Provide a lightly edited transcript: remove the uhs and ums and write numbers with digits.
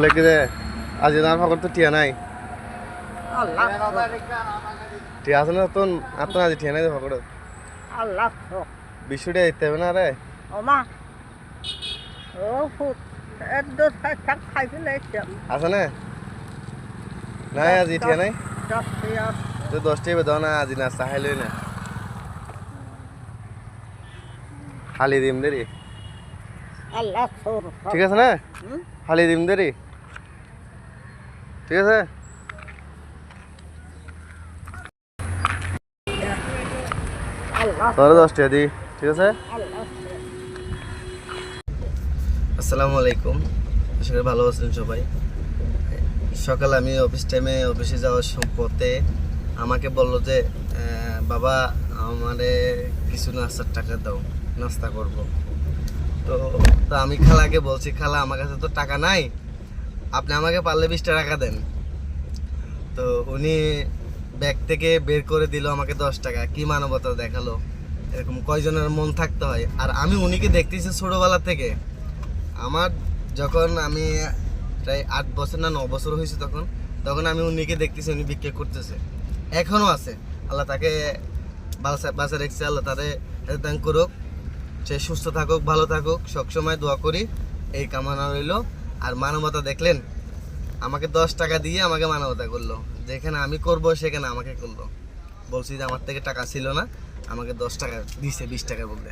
লেগে দে আজি না ফাকর তো টিয়া নাই আল্লাহ টিয়া আছে না তোন আপনার আজি টিয়া নাই ফাকর আল্লাহ বিশুড়ে দিতে হবে না রে ওমা ও ফুট একদম থাক খাই ফেলেছে আছে না নাই আজি টিয়া নাই 10 টাকা তো 10 টাকা দাও না আজি না চাইলই না খালি দিম দেরি আল্লাহ তোর ঠিক আছে না খালি দিম দেরি ঠিক আছে আল্লাহ তোর 10 টাকা দি ঠিক আছে আল্লাহ আসসালামু আলাইকুম আশা করি ভালো আছেন সবাই সকালে আমি অফিসে যাওয়ার পথে আমাকে বললো যে বাবা আমারে কিছু নাস্তার টাকা দাও নাস্তা করব তো তো আমি খালাকে বলছি খালা আমার কাছে তো টাকা নাই আপনি আমাকে পারলে 20 টাকা দেন তো উনি ব্যাগ থেকে বের করে দিল আমাকে 10 টাকা কি মানবতা দেখালো এরকম কয়জনের মন থাকতে হয় আর আমি উনিকে দেখতেছি ছোটবেলা থেকে আমার যখন আমি প্রায় 8 বছর না 9 বছর হয়েছে তখন আমি উনিকে দেখতেছি উনি বিক্রি করতেছে এখনো আছে আল্লাহ তাকে বাঁচা রেখেছে আল্লাহ তারে দান করুক সে সুস্থ থাকুক ভালো থাকুক সবসময় দোয়া করি এই কামনা রইল আর মানবতা দেখলেন আমাকে 10 টাকা দিয়ে আমাকে মানবতা করলো যেখানে আমি করব সেখানে আমাকে করলো বলছি যে আমার থেকে টাকা ছিল না আমাকে 10 টাকা দিছে 20 টাকা বলতে